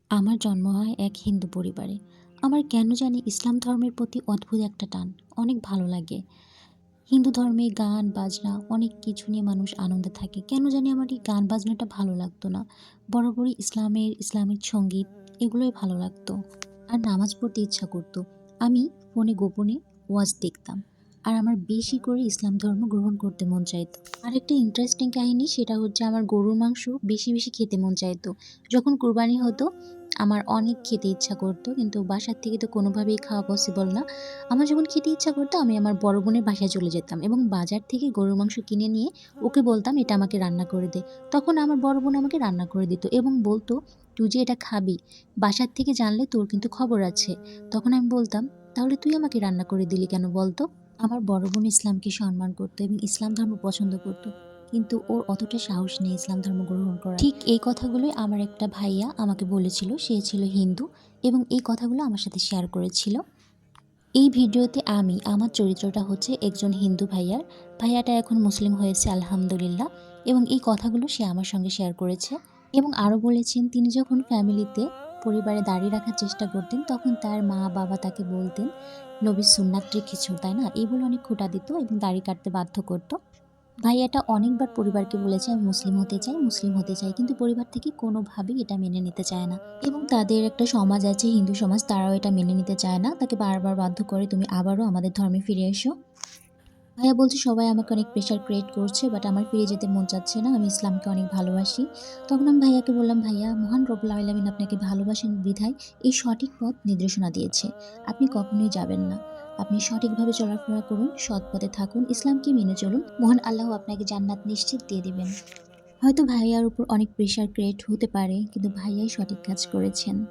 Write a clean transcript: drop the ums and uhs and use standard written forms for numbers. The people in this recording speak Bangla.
আমার জন্ম হয় এক হিন্দু পরিবারে। আমার কেন জানি ইসলাম ধর্মের প্রতি অদ্ভুত একটা টান। অনেক ভালো লাগে। হিন্দু ধর্মে গান, বাজনা অনেক কিছু নিয়ে মানুষ আনন্দে থাকে। কেন জানি আমার এই গান বাজনাটা ভালো লাগতো না। বরাবরই ইসলামিক সংগীত এগুলোই ভালো লাগতো। আর নামাজ পড়তে ইচ্ছা করতো। আমি ফোনে গোপনে ওয়াজ দেখতাম। আর আমার বেশি করে ইসলাম ধর্ম গ্রহণ করতে মন চাইতো। আরেকটা ইন্টারেস্টিং কাহিনী সেটা হচ্ছে আমার গরুর মাংস বেশি খেতে মন চাইতো। যখন কুরবানি হতো আমার অনেক খেতে ইচ্ছা করতো কিন্তু বাসার থেকে তো কোনোভাবেই খাওয়া পসিবল না। আমার যখন খেতে ইচ্ছা করতো আমি আমার বড় বোনের বাসায় চলে যেতাম এবং বাজার থেকে গরুর মাংস কিনে নিয়ে ওকে বলতাম এটা আমাকে রান্না করে দে। তখন আমার বড় বোন আমাকে রান্না করে দিত এবং বলতো, "তুই যে এটা খাবি, বাসার থেকে জানলে তোর কিন্তু খবর আছে।" তখন আমি বলতাম, "তাহলে তুই আমাকে রান্না করে দিলি কেন বলতো?" আমার বড় বোন ইসলামকে সম্মান করতো এবং ইসলাম ধর্ম পছন্দ করতো। কিন্তু ওর অতটা সাহস নেই ইসলাম ধর্ম গ্রহণ করার। ঠিক এই কথাগুলোই আমার একটা ভাইয়া আমাকে বলেছিল, সে ছিল হিন্দু এবং এই কথাগুলো আমার সাথে শেয়ার করেছিল। এই ভিডিওতে আমি আমার চরিত্রটা হচ্ছে একজন হিন্দু ভাইয়ার। ভাইয়াটা এখন মুসলিম হয়েছে আলহামদুলিল্লাহ এবং এই কথাগুলো সে আমার সঙ্গে শেয়ার করেছে এবং আরও বলেছেন তিনি যখন পরিবারে দাঁড়িয়ে রাখার চেষ্টা করতেন তখন তার মা বাবা তাকে বলতেন নবীর সুন্নাত কিছু তাই না, এই বলে অনেক খোঁটা দিত এবং দাড়ি কাটতে বাধ্য করত। ভাইয়াটা অনেকবার পরিবারকে বলেছে আমি মুসলিম হতে চাই কিন্তু পরিবার থেকে কোনোভাবেই এটা মেনে নিতে চায় না এবং তাদের একটা সমাজ আছে হিন্দু সমাজ, তারাও এটা মেনে নিতে চায় না। তাকে বারবার বাধ্য করে তুমি আবারও আমাদের ধর্মে ফিরে এসো। ভাইয়া বলছে সবাই আমাকে অনেক প্রেশার ক্রিয়েট করছে বাট আমার ফিরে যেতে মন চাচ্ছে না, আমি ইসলামকে অনেক ভালোবাসি। তখন আমি ভাইয়াকে বললাম, ভাইয়া মহান রব্বুল আলামিন আপনাকে ভালোবাসেন বিধায় এই সঠিক পথ নির্দেশনা দিয়েছে, আপনি কখনোই যাবেন না। আপনি সঠিকভাবে চলাফেরা করুন, সৎ পথে থাকুন, ইসলামকে মেনে চলুন, মহান আল্লাহ আপনাকে জান্নাত নিশ্চিত দিয়ে দিবেন। হয়তো ভাইয়ার উপর অনেক প্রেশার ক্রিয়েট হতে পারে কিন্তু ভাইয়াই সঠিক কাজ করেছেন।